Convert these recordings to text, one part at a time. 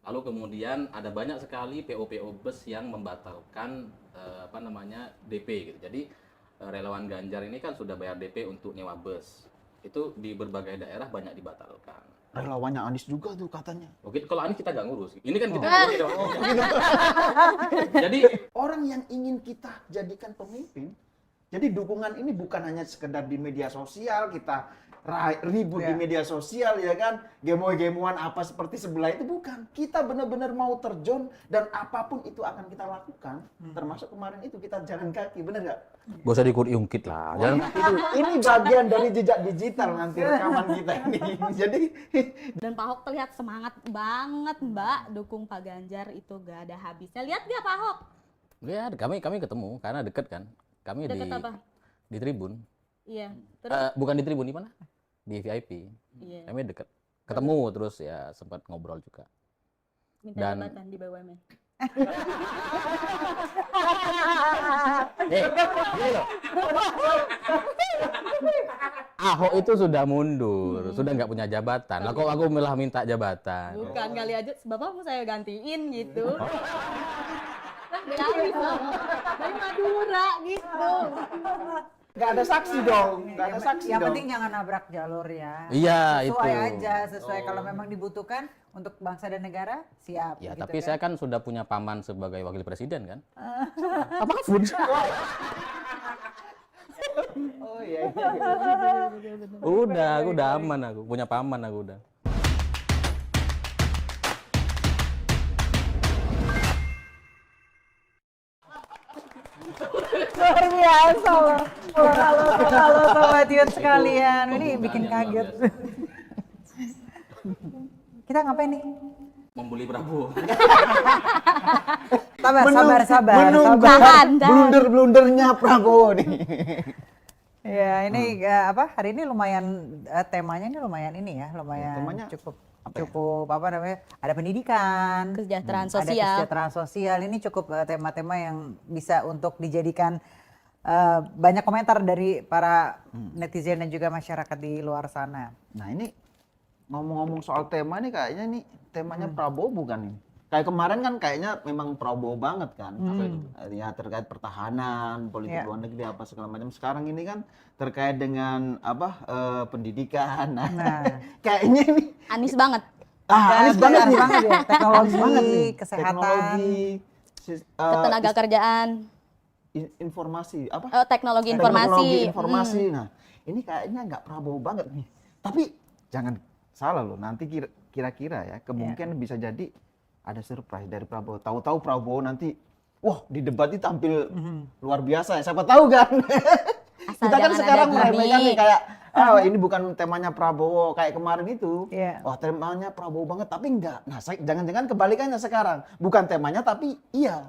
Lalu kemudian ada banyak sekali PO-PO bus yang membatalkan DP gitu. Jadi relawan Ganjar ini kan sudah bayar DP untuk nyewa bus. Itu di berbagai daerah banyak dibatalkan. Relawannya Anies juga tuh katanya. Oke, kalau Anies kita nggak ngurus. Ini kan kita ngurus gitu. Jadi Orang yang ingin kita jadikan pemimpin, jadi dukungan ini bukan hanya sekedar di media sosial, kita ribut di media sosial ya kan, gemoy-gemuan apa seperti sebelah itu, bukan. Kita benar-benar mau terjun dan apapun itu akan kita lakukan, termasuk kemarin itu kita jalan kaki, bener nggak? gak usah diungkit lah. Jangan. Ini bagian dari jejak digital nanti rekaman kita ini. Jadi Dan Pak Ahok terlihat semangat banget Mbak dukung Pak Ganjar, itu gak ada habisnya. Lihat gak Pak Ahok? Ya, kami ketemu karena deket kan. Kami Deket apa? di Tribun. Iya. Terus? Bukan di Tribun, di mana? Di VIP. Iya. Kami deket. Ketemu terus ya sempat ngobrol juga. Minta jabatan di BUMN. Gini loh. Ahok itu sudah mundur, sudah nggak punya jabatan. Lah kok aku malah minta jabatan? Bukan kali aja, Bapak mau saya gantiin gitu. Dari Madura gitu. nggak ada saksi dong, nggak ada saksi Yang dong. penting jangan nabrak jalur ya. Iya, Sesuai itu. aja, sesuai kalau memang dibutuhkan untuk bangsa dan negara, siap. Ya, gitu tapi kan. saya kan sudah punya paman sebagai wakil presiden kan? Apakah Fun? Oh iya. Aku udah aman aku, punya paman aku udah. Luar biasa loh. Halo sobat Yud sekalian. Ini bikin kaget. Kita ngapain nih? Membuli Prabowo. Sabar. Menunggu blunder-blundernya Prabowo nih. Ya, ini hari ini lumayan temanya ini lumayan ini ya, lumayan temanya cukup apa namanya? Ada pendidikan, Kesejahteraan ada sosial. kesejahteraan sosial. Ini cukup tema-tema yang bisa untuk dijadikan banyak komentar dari para netizen dan juga masyarakat di luar sana. Nah ini ngomong-ngomong soal tema nih, kayaknya nih temanya Prabowo bukan nih. Kayak kemarin kan kayaknya memang Prabowo banget kan. Apa itu? Ya terkait pertahanan, politik luar negeri apa segala macam. Sekarang ini kan terkait dengan pendidikan. Nah. Kayaknya nih Anies banget. Anies banget nih. ya. Teknologi, banget nih. kesehatan, Teknologi, Ketenaga kerjaan, informasi apa? teknologi Teknologi informasi. informasi. Nah, ini kayaknya nggak Prabowo banget nih. Tapi jangan salah loh, nanti kira-kira ya kemungkinan bisa jadi ada surprise dari Prabowo. Tahu-tahu Prabowo nanti, wah di debat ini tampil luar biasa ya. Siapa tahu kan? Asal Kita kan jangan sekarang ada meremehkan gimmick. nih kayak, ini bukan temanya Prabowo kayak kemarin itu. Iya. Wah temanya Prabowo banget, tapi enggak. Nah jangan-jangan kebalikannya sekarang. Bukan temanya tapi iya.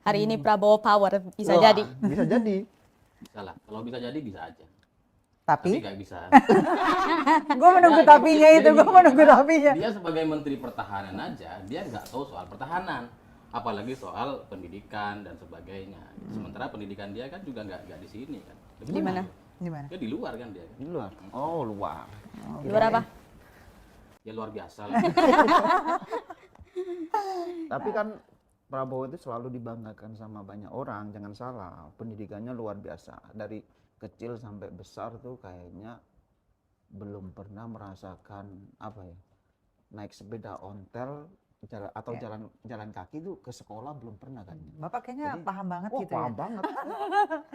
Hari ini Prabowo power bisa Wah, jadi. Bisa jadi. Bisa lah. Kalau bisa jadi bisa aja. Tapi Tapi nggak bisa. gue menunggu Ya, tapinya jadi itu, gue gini, menunggu tapinya. Dia sebagai Menteri Pertahanan aja, dia nggak tahu soal pertahanan, apalagi soal pendidikan dan sebagainya. Sementara pendidikan dia kan juga nggak di sini kan. Di mana? Di mana? Dia di luar kan dia. Di luar. Oh luar. Di luar apa? Ya luar biasa lah. Tapi kan Prabowo itu selalu dibanggakan sama banyak orang, jangan salah. Pendidikannya luar biasa. Dari kecil sampai besar tuh kayaknya belum pernah merasakan naik sepeda ontel atau jalan kaki tuh ke sekolah belum pernah kan. Bapak kayaknya Jadi, paham banget gitu paham ya. banget.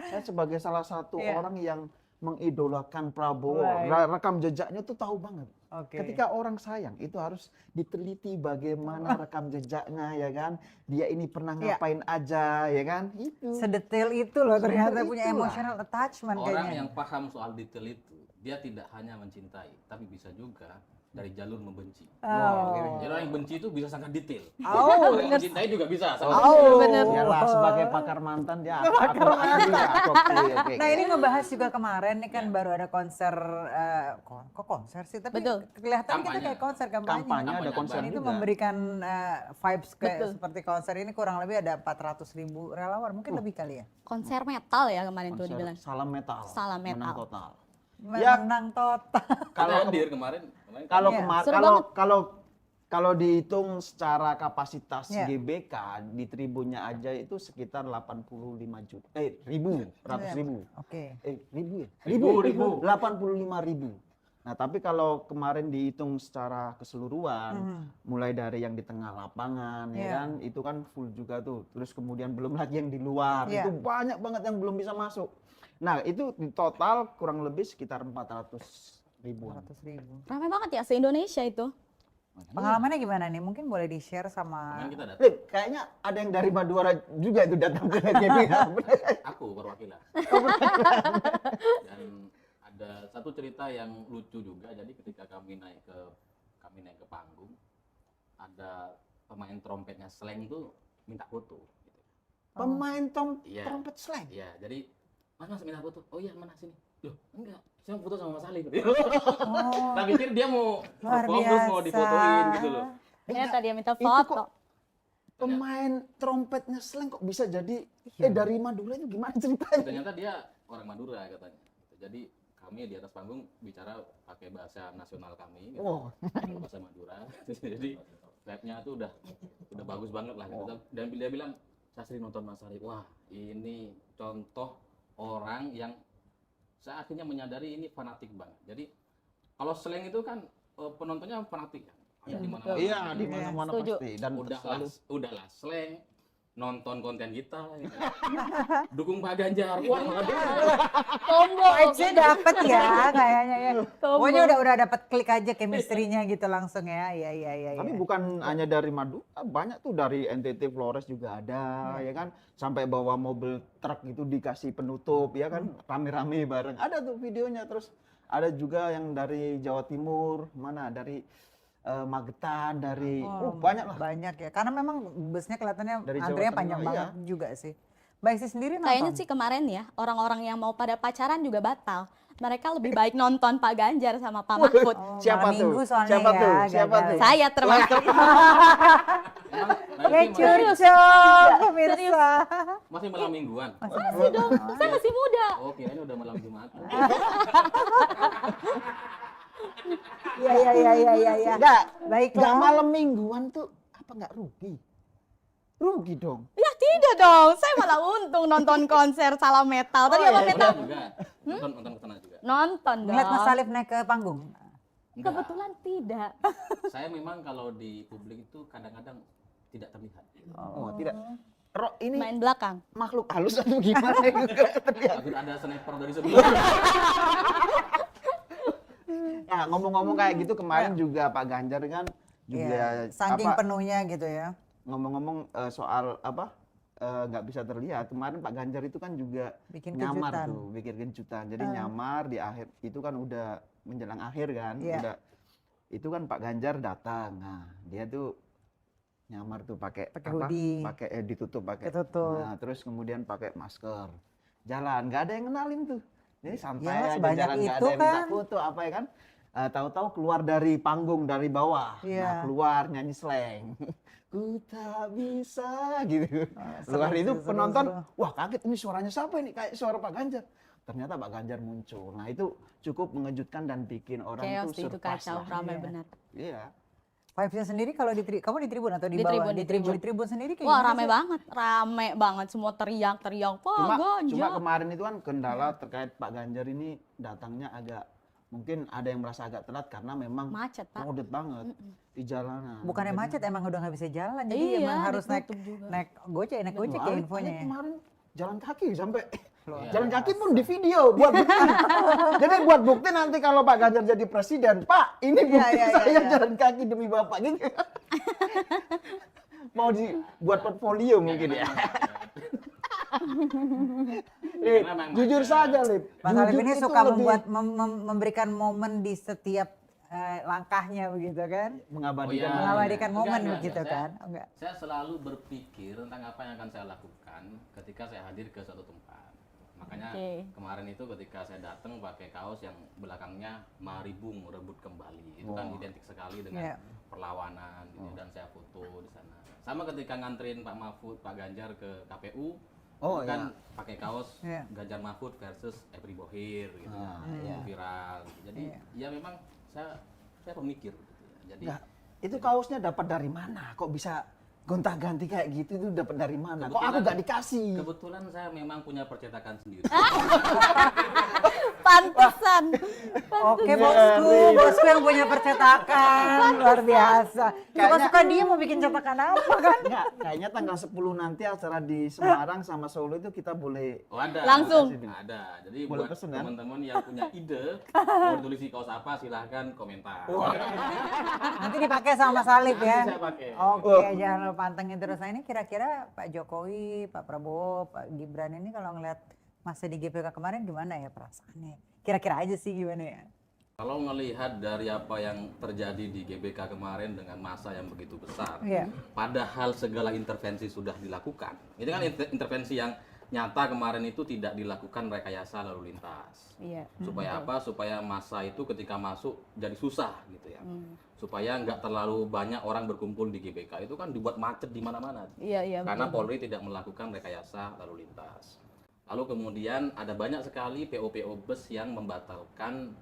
Saya sebagai salah satu Iya. orang yang mengidolakan Prabowo, Right. rekam jejaknya tuh tahu banget. Oke. Ketika orang sayang itu harus diteliti bagaimana rekam jejaknya ya kan. Dia ini pernah Iya. ngapain aja ya kan. Itu. Sedetail itu loh ternyata Sedetail punya itulah. emotional attachment Orang kayaknya. yang paham soal detail itu, dia tidak hanya mencintai, tapi bisa juga dari jalur membenci. Oh. Jadi orang yang benci itu bisa sangat detail. Oh, Orang yang mencintai juga bisa. sangat Oh, bener. Yalah, sebagai pakar mantan dia oke. Nah ini ngebahas juga kemarin nih kan baru ada konser, kok konser sih? Tapi Betul. kelihatan kita Kampanye. kayak konser kampanye. Kampanye ada konser Dan itu juga. memberikan vibes kayak Betul. seperti konser ini kurang lebih ada 400.000 relawan, mungkin lebih kali ya. Konser metal ya kemarin tuh Konser dibilang. Salam metal. Salam metal. Menang total. Ya. Menang total. Kalau hadir kemarin Kalau Iya, kemarin seru kalau Kalau dihitung secara kapasitas Ya. GBK di tribunnya aja itu sekitar 85 juta. Ribu, ratus ribu. Oke. Ribu ya? Ribu. 85.000. Nah, tapi kalau kemarin dihitung secara keseluruhan, mulai dari yang di tengah lapangan, ya Iya. kan, itu kan full juga tuh. Terus kemudian belum lagi yang di luar, Iya. itu banyak banget yang belum bisa masuk. Nah, itu di total kurang lebih sekitar 400 ribuan. 100.000. Ramai banget ya se-Indonesia itu. Pengalamannya gimana nih? Mungkin boleh di-share sama Kemarin kita datang, Kayaknya ada yang dari Madura juga itu datang ke GBK. aku perwakilan. Dan ada satu cerita yang lucu juga. Jadi ketika kami naik ke panggung, ada pemain trompetnya Slang tuh minta foto. Gitu. Pemain Iya. trompet slang. Iya, jadi mas minta foto. Oh iya, mana sini? Loh, enggak. Saya mau foto sama Mas Alif. Oh, Nah, pikir dia mau luar perform terus mau biasa. difotoin gitu loh. Ternyata dia minta Itu foto. kok pemain trompetnya slang kok bisa jadi dari Madura itu gimana ceritanya? Ternyata dia orang Madura katanya. Jadi kami di atas panggung bicara pakai bahasa nasional kami, gitu. Oh. Bahasa Madura. Jadi rapnya tuh udah bagus banget lah. Gitu. Dan dia bilang, saya sering nonton Mas Alif. Wah, ini contoh orang yang saya akhirnya menyadari ini fanatik banget. Jadi kalau slang itu kan penontonnya fanatik kan. Ada di mana-mana. Iya, di mana-mana Setuju. pasti. Dan Udahlah slang, nonton konten kita, gitu. Dukung Pak Ganjar. Wah, Combo. vibes-nya dapet ya kayaknya ya. Combo. Pokoknya udah dapet klik aja chemistry-nya gitu langsung ya. Iya. tapi bukan hanya dari Madura, banyak tuh dari NTT Flores juga ada, ya kan? Sampai bawa mobil truk itu dikasih penutup, ya kan? Rame-rame bareng. Ada tuh videonya. Terus ada juga yang dari Jawa Timur, mana? Dari Magetan, dari banyak lah. Banyak ya. Karena memang busnya kelihatannya Dari Jawa antrinya Tengah, panjang iya. banget juga sih. Mbak Isi sendiri Kayaknya nonton? sih kemarin ya, orang-orang yang mau pada pacaran juga batal. Mereka lebih baik nonton Pak Ganjar sama Pak Mahfud. Oh, Siapa malam tuh? Minggu soalnya Siapa ya, tuh? Siapa gagal. tuh? Saya termasuk. Ya Serius? curcol pemirsa. masih malam mingguan. Masih dong, saya masih muda. Oh, kirain udah malam Jumat. Iya. Enggak, Baiklah. enggak malam mingguan tuh apa enggak rugi? Rugi dong. Ya tidak dong, saya malah untung nonton konser Salam Metal. Tadi apa metal? Juga. Nonton kesana juga. Nonton dong. Ngeliat Mas Alif naik ke panggung. Enggak. Kebetulan tidak. Saya memang kalau di publik itu kadang-kadang tidak terlihat. Oh, tidak. Ini Main belakang. makhluk halus atau gimana juga terlihat. Takut ada sniper dari sebelah. Nah, ngomong-ngomong kayak gitu kemarin juga Pak Ganjar kan juga Iya, saking apa, penuhnya gitu ya. ngomong-ngomong soal apa nggak bisa terlihat. Kemarin Pak Ganjar itu kan juga Bikin nyamar kejutan. tuh, bikin kejutan. Jadi nyamar di akhir itu kan udah menjelang akhir kan, Iya. udah itu kan Pak Ganjar datang. Nah, dia tuh nyamar tuh pakai Pakai apa? hoodie. Pakai ditutup pakai. Ketutup. Nah, terus kemudian pakai masker. Jalan, nggak ada yang kenalin tuh. Jadi santai Ya, aja sebanyak jalan, nggak itu ada yang minta kan. foto apa ya kan. Tahu-tahu keluar dari panggung dari bawah. Iya. Nah, keluar nyanyi slang. Ku tak bisa gitu. Keluar seru itu sih, penonton, seru. wah kaget ini suaranya siapa ini? Kayak suara Pak Ganjar. Ternyata Pak Ganjar muncul. Nah, itu cukup mengejutkan dan bikin orang Chaos itu itu surprise kacau, lah. ramai Iya. benar. Iya. Vibes-nya sendiri kalau kamu di tribun atau di, Di bawah? tribun, di tribun. Di tribun sendiri kayak Wah, gimana rame sih? banget, rame banget, semua teriak-teriak, Pak Cuma Ganjar. kemarin itu kan kendala terkait Pak Ganjar ini datangnya agak mungkin ada yang merasa agak telat karena memang Macet, Pak. crowded banget di jalanan. Bukannya Jadi- macet, emang udah nggak bisa jalan. Jadi Iya, emang harus naik ditutup juga. naik gojek ya Kemarin- infonya ya. Kemarin jalan kaki sampai Iya. jalan kaki pun di video buat bukti. Jadi buat bukti nanti kalau Pak Ganjar jadi presiden, Pak, ini bukti Iya, saya iya. jalan kaki demi Bapak gitu. Mau dibuat portfolio mungkin ya. Lip, Karena memang jujur macet. saja, Lip. Mas Alif Jujur ini itu suka lebih memberikan momen di setiap langkahnya begitu kan? mengabadikan. Oh, iya. Mengabadikan momen Enggak, begitu enggak. kan? Oh, enggak. Saya selalu berpikir tentang apa yang akan saya lakukan ketika saya hadir ke suatu tempat. Makanya Oke. kemarin itu ketika saya datang pakai kaos yang belakangnya Maribung rebut kembali. Itu kan identik sekali dengan Iya. perlawanan gitu, dan saya foto di sana. Sama ketika nganterin Pak Mahfud, Pak Ganjar ke KPU, Oh, itu kan pakai kaos Iya. Ganjar Mahfud versus Every Bohir gitu. Ah, Itu iya. viral. Gitu. Jadi Iya. ya memang saya pemikir gitu ya. Jadi Enggak. Itu kaosnya dapat dari mana? Kok bisa gonta-ganti kayak gitu, itu dapat dari mana? Kok aku gak dikasih? Kebetulan saya memang punya percetakan sendiri. Pantesan. Oke bosku yang punya percetakan luar biasa. Suka-suka dia mau bikin cetakan apa kan? Enggak, kayaknya tanggal 10 nanti acara di Semarang sama Solo itu kita boleh Oh, ada. Langsung. Ada. Jadi Boleh buat pesen, kan? teman-teman yang punya ide, mau tulis kaos apa silahkan komentar. Nanti dipakai sama Mas Alif ya. Nanti saya pakai. Oke, jangan lupa pantengin terus. Nah ini kira-kira Pak Jokowi, Pak Prabowo, Pak Gibran ini kalau ngeliat masa di GBK kemarin gimana ya perasaannya? Kira-kira aja sih gimana ya? Kalau ngelihat dari apa yang terjadi di GBK kemarin dengan masa yang begitu besar, Iya. padahal segala intervensi sudah dilakukan. Itu kan intervensi yang nyata kemarin itu tidak dilakukan rekayasa lalu lintas. Iya. Supaya apa? Supaya masa itu ketika masuk jadi susah gitu ya. Supaya nggak terlalu banyak orang berkumpul di GBK. Itu kan dibuat macet di mana-mana. Iya, Karena betul. Polri tidak melakukan rekayasa lalu lintas. Lalu kemudian ada banyak sekali PO-PO bus yang membatalkan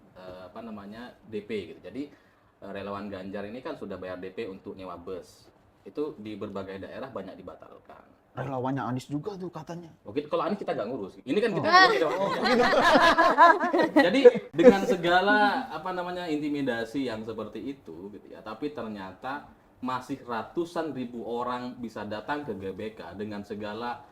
DP gitu. Jadi relawan Ganjar ini kan sudah bayar DP untuk nyewa bus. Itu di berbagai daerah banyak dibatalkan. relawannya Anies juga tuh katanya. Oke, kalau Anies kita nggak ngurus. Ini kan kita ngurus. Jadi dengan segala intimidasi yang seperti itu gitu ya, tapi ternyata masih ratusan ribu orang bisa datang ke GBK dengan segala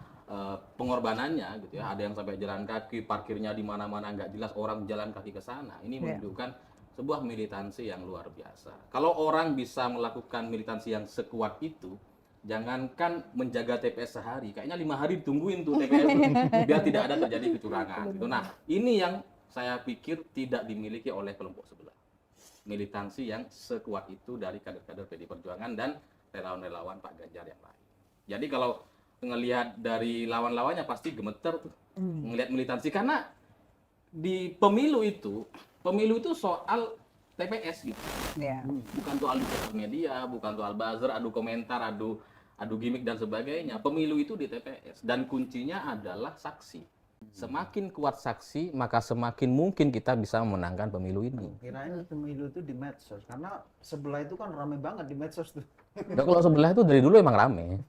pengorbanannya gitu ya. Ada yang sampai jalan kaki, parkirnya di mana-mana nggak jelas, orang jalan kaki ke sana. Ini menunjukkan sebuah militansi yang luar biasa. Kalau orang bisa melakukan militansi yang sekuat itu, jangankan menjaga TPS sehari, kayaknya 5 hari ditungguin tuh TPS biar tidak ada terjadi kecurangan gitu. Nah, ini yang saya pikir tidak dimiliki oleh kelompok sebelah. Militansi yang sekuat itu dari kader-kader PD Perjuangan dan relawan-relawan Pak Ganjar yang lain. Jadi kalau ngelihat dari lawan-lawannya pasti gemeter tuh. Ngelihat militansi karena di pemilu itu soal TPS gitu. Iya. Bukan soal di sosial media, bukan soal buzzer, adu komentar, adu gimmick dan sebagainya. Pemilu itu di TPS dan kuncinya adalah saksi. Semakin kuat saksi, maka semakin mungkin kita bisa memenangkan pemilu ini. Kirain pemilu itu di medsos, karena sebelah itu kan rame banget di medsos tuh. Nah, kalau sebelah itu dari dulu emang rame.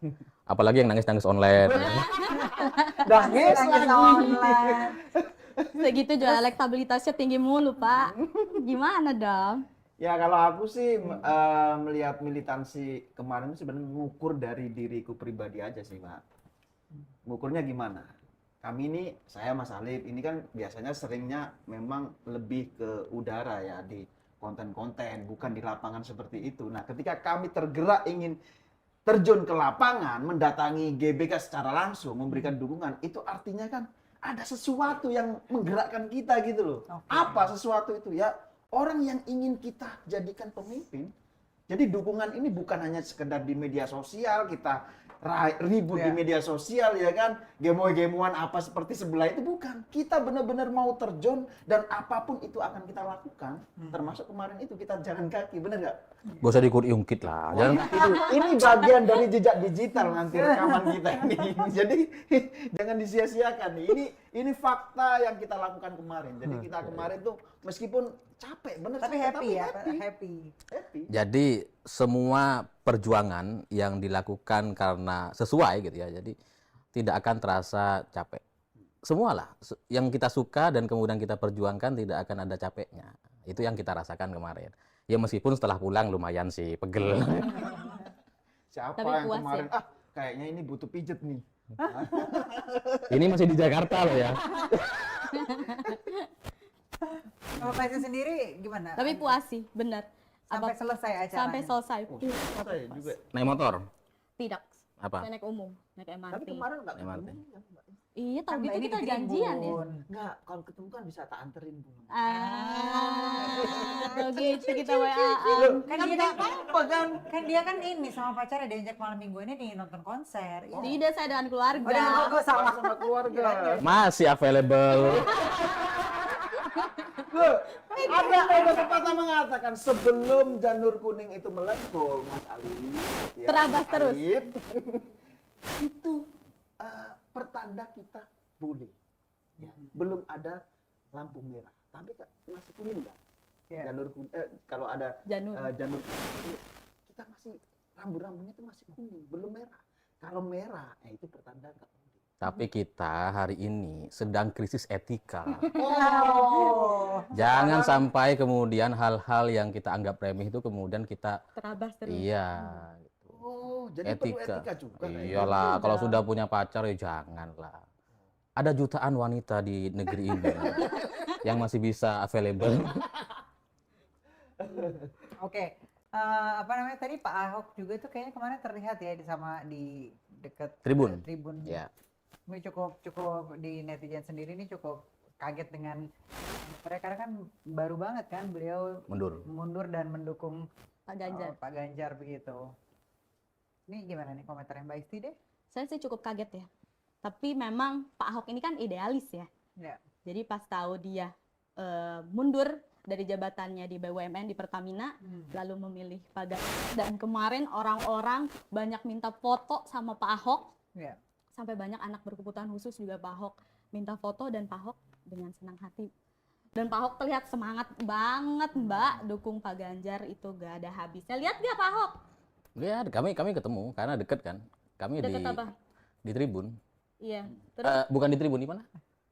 Apalagi yang nangis-nangis online. Nangis lagi. online. Segitu juga elektabilitasnya tinggi mulu, Pak. Gimana dong? Ya kalau aku sih melihat militansi kemarin itu sebenarnya mengukur dari diriku pribadi aja sih, Pak. Mengukurnya gimana? Kami ini, saya Mas Alif, ini kan biasanya seringnya memang lebih ke udara ya, di konten-konten, bukan di lapangan seperti itu. Nah, ketika kami tergerak ingin terjun ke lapangan, mendatangi GBK secara langsung, memberikan dukungan, itu artinya kan ada sesuatu yang menggerakkan kita gitu loh. Apa sesuatu itu? Ya, orang yang ingin kita jadikan pemimpin. Jadi dukungan ini bukan hanya sekedar di media sosial, kita ribut di media sosial ya kan, gemo-gemoan apa seperti sebelah itu, bukan. Kita benar-benar mau terjun dan apapun itu akan kita lakukan, termasuk kemarin itu kita jalan kaki, bener nggak? Gak usah diungkit lah. Jangan. Ini bagian dari jejak digital nanti rekaman kita ini. Jadi jangan disia-siakan nih. Ini fakta yang kita lakukan kemarin. Jadi kita kemarin tuh meskipun capek, bener Tapi capek, happy ya, happy. Jadi semua perjuangan yang dilakukan karena sesuai gitu ya. Jadi tidak akan terasa capek. Semualah yang kita suka dan kemudian kita perjuangkan tidak akan ada capeknya. Itu yang kita rasakan kemarin. Ya meskipun setelah pulang lumayan sih pegel. Siapa Tapi yang puas kemarin kayaknya ini butuh pijet nih. Ini masih di Jakarta loh ya. Kalau Faisal sendiri gimana? Tapi puas sih, bener. Sampai selesai acaranya? Sampai selesai. Saya juga. Naik motor? Tidak. Apa? Saya naik umum, naik MRT. Tapi kemarin nggak MRT. ketemu. Iya, tahu Kan gitu Mbak ini kita di janjian ya. Tribun. Nggak, kalau ketemu kan bisa tak anterin, Bu. Tuh gitu kita WA-an. Kan dia kan ini sama pacarnya diajak malam minggu ini di nonton konser. Ya. Tidak, saya dengan keluarga. Udah salah. Sama keluarga. Masih available. Loh, ada pepatah mengatakan sebelum janur kuning itu melengkung, Mas Ali. Ya, Terabas Mas terus. Alif, itu pertanda kita boleh. Ya, belum ada lampu merah, tapi masih kuning kan? Ya. Janur kuning, kalau ada Janur. janur kuning, kita kita masih rambut-rambutnya itu masih kuning, belum merah. Kalau merah, itu pertanda nggak mudik. Tapi kita hari ini sedang krisis etika. Oh. Jangan sampai kemudian hal-hal yang kita anggap remeh itu kemudian kita Terabas terus. iya gitu. Oh, jadi perlu etika juga. Iyalah, kalau sudah punya pacar ya janganlah. Ada jutaan wanita di negeri ini yang masih bisa available. Oke. Apa namanya tadi Pak Ahok juga tuh kayaknya kemarin terlihat ya di dekat Tribun. Tribun. Ya, Ini cukup di netizen sendiri ini cukup kaget dengan mereka karena kan baru banget kan beliau mundur dan mendukung Pak Ganjar. Pak Ganjar begitu. Ini gimana nih komentarnya Mbak Isti deh? Saya sih cukup kaget ya. Tapi memang Pak Ahok ini kan idealis ya. Ya. Jadi pas tahu dia mundur dari jabatannya di BUMN di Pertamina, lalu memilih Pak Ganjar. Dan kemarin orang-orang banyak minta foto sama Pak Ahok. Ya. Sampai banyak anak berkebutuhan khusus juga Pak Ahok minta foto dan Pak Ahok dengan senang hati. Dan Pak Ahok terlihat semangat banget Mbak dukung Pak Ganjar itu gak ada habisnya. Lihat gak Pak Ahok? ya kami ketemu karena deket kan. Kami Deket apa? di Tribun. Iya. Terus? Bukan di Tribun, di mana?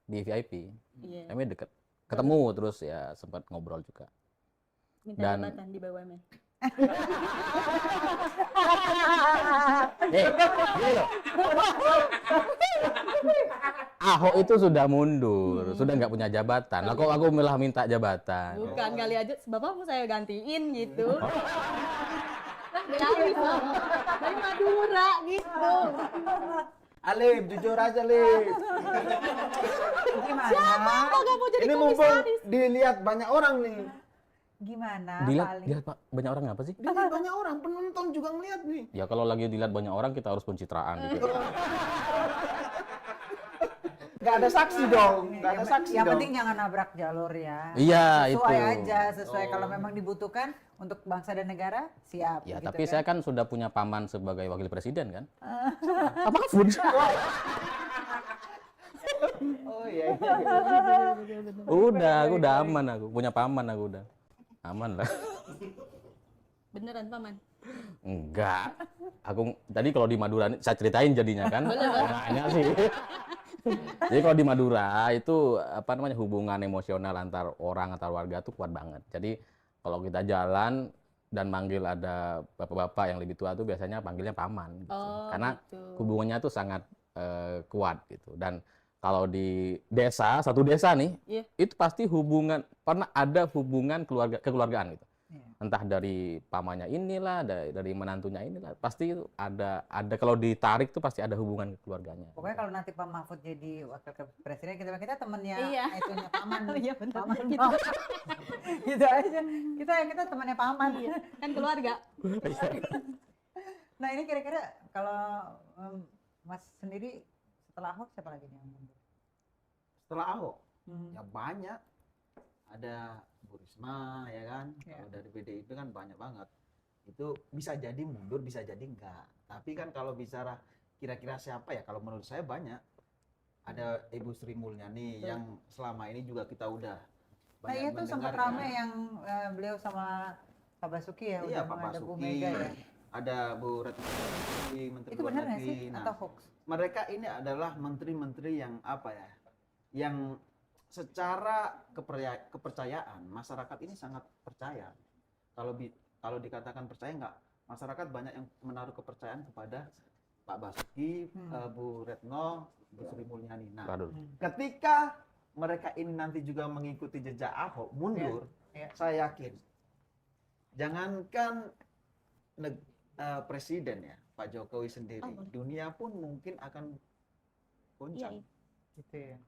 Di VIP. Iya. Kami deket. Ketemu terus ya sempat ngobrol juga. Minta dan- jabatan di BUMN. Gini loh. Ahok itu sudah mundur, sudah nggak punya jabatan. Lah kok aku malah minta jabatan? Bukan kali aja, bapak mau saya gantiin gitu. Dari Madura gitu. Alif, jujur aja Alif. Gimana? Kok gak mau jadi Ini mumpung komisaris? dilihat banyak orang nih. Gimana? Dilihat, Pak Ali? dilihat Pak, banyak orang apa sih? Dilihat banyak orang, penonton juga ngeliat nih. Ya kalau lagi dilihat banyak orang kita harus pencitraan gitu. Gak ada saksi dong, gak ada saksi Yang dong. penting jangan nabrak jalur ya. Iya, Sesuai itu. aja, sesuai kalau memang dibutuhkan untuk bangsa dan negara siap. Ya, gitu tapi kan. saya kan sudah punya paman sebagai wakil presiden kan? Apakah Fun? Oh iya. Udah, aku udah aman aku. Punya paman aku udah. Aman lah. Beneran paman? Enggak. Aku tadi kalau di Madura saya ceritain jadinya kan. Nanya sih. Jadi kalau di Madura itu apa namanya hubungan emosional antar orang antar warga tuh kuat banget. Jadi kalau kita jalan dan manggil ada bapak-bapak yang lebih tua tuh biasanya panggilnya paman gitu. Oh, Karena gitu. hubungannya tuh sangat kuat gitu. Dan kalau di desa, satu desa nih, Iya. itu pasti pernah ada hubungan kekeluargaan gitu. Iya. Entah dari pamannya inilah, dari menantunya inilah, pasti itu ada kalau ditarik tuh pasti ada hubungan keluarganya. Pokoknya kalau nanti Pak Mahfud jadi wakil presiden kita temannya Iya. itunya paman. Iya, bener. Paman. Gitu. Gitu aja. Kita temannya paman. Iya, kan keluarga. Nah, ini kira-kira kalau Mas sendiri setelah Ahok siapa lagi nih yang mundur? Setelah Ahok, Hmm. ya banyak. Ada Bu Risma ya kan, Ya. kalau dari PDIP kan banyak banget. Itu bisa jadi mundur, bisa jadi enggak. Tapi kan kalau bicara kira-kira siapa ya, kalau menurut saya banyak. Ada Ibu Sri Mulyani yang selama ini juga kita udah Nah, banyak itu sempat mendengarkan. rame yang beliau sama Pak Basuki ya, Iya, udah Pak menghadap Bu Basuki, Mega ya. ada Bu Retno, Menteri Itu Luar benar nggak Negeri. sih Nah, atau hoax? mereka ini adalah menteri-menteri yang apa ya, yang secara kepercayaan masyarakat ini sangat percaya. Kalau dikatakan percaya nggak, masyarakat banyak yang menaruh kepercayaan kepada Pak Basuki, Bu Retno, Bu Sri Mulyani. Nah, Waduh. ketika mereka ini nanti juga mengikuti jejak Ahok mundur, Iya. saya yakin jangankan presiden ya, Pak Jokowi sendiri, Oh. dunia pun mungkin akan goncang. Iya. Gitu ya.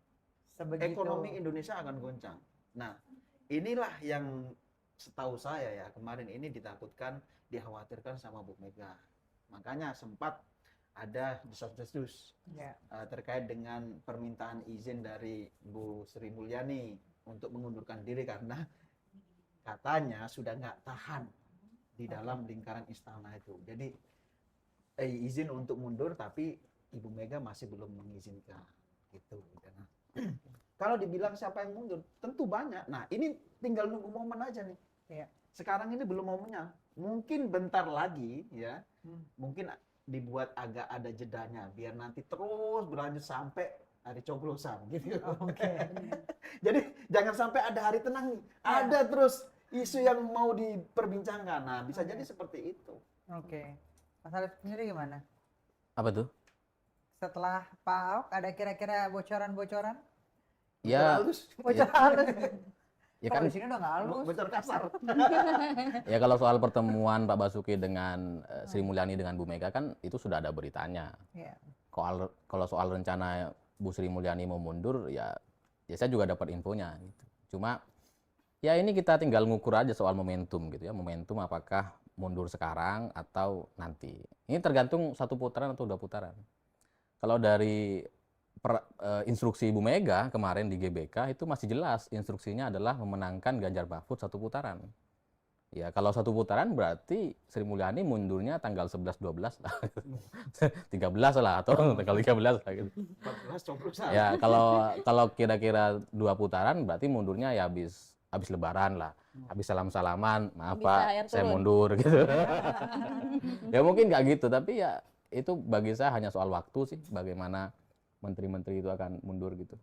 Sebegitu. Ekonomi Indonesia akan goncang. Nah, inilah yang setahu saya ya, kemarin ini ditakutkan, dikhawatirkan sama Bu Mega. Makanya sempat ada desas-desus Ya. terkait dengan permintaan izin dari Bu Sri Mulyani untuk mengundurkan diri karena katanya sudah nggak tahan di dalam lingkaran istana itu. Jadi izin untuk mundur tapi Ibu Mega masih belum mengizinkan gitu. Nah, kalau dibilang siapa yang mundur, tentu banyak. Nah, ini tinggal nunggu momen aja nih. Iya. Sekarang ini belum momennya. mungkin bentar lagi ya, mungkin dibuat agak ada jedanya biar nanti terus berlanjut sampai hari coblosan gitu. Jadi jangan sampai ada hari tenang nih, ada terus isu yang mau diperbincangkan. Nah, bisa jadi seperti itu. Oke. Mas Alif sendiri gimana? Apa tuh? Setelah Pak Ahok ada kira-kira bocoran-bocoran? Ya, Halus, Bocor halus. ya Kalau kan di sini udah nggak halus. bocor kasar. ya kalau soal pertemuan Pak Basuki dengan Sri Mulyani dengan Bu Mega kan itu sudah ada beritanya. Iya. Kalau soal rencana Bu Sri Mulyani mau mundur ya saya juga dapat infonya gitu. Cuma ya ini kita tinggal ngukur aja soal momentum gitu ya. Momentum apakah mundur sekarang atau nanti. Ini tergantung satu putaran atau 2 putaran. Kalau dari instruksi Bu Mega kemarin di GBK itu masih jelas instruksinya adalah memenangkan Ganjar Mahfud 1 putaran. Ya kalau 1 putaran berarti Sri Mulyani mundurnya tanggal 11-12 lah. 13 lah atau tanggal 13 lah gitu. 14 coblosan. Ya kalau kira-kira 2 putaran berarti mundurnya ya habis lebaran lah. Habis salam-salaman, maaf Bisa air Pak, saya turun. mundur gitu. Ya mungkin nggak gitu, tapi ya itu bagi saya hanya soal waktu sih bagaimana menteri-menteri itu akan mundur gitu.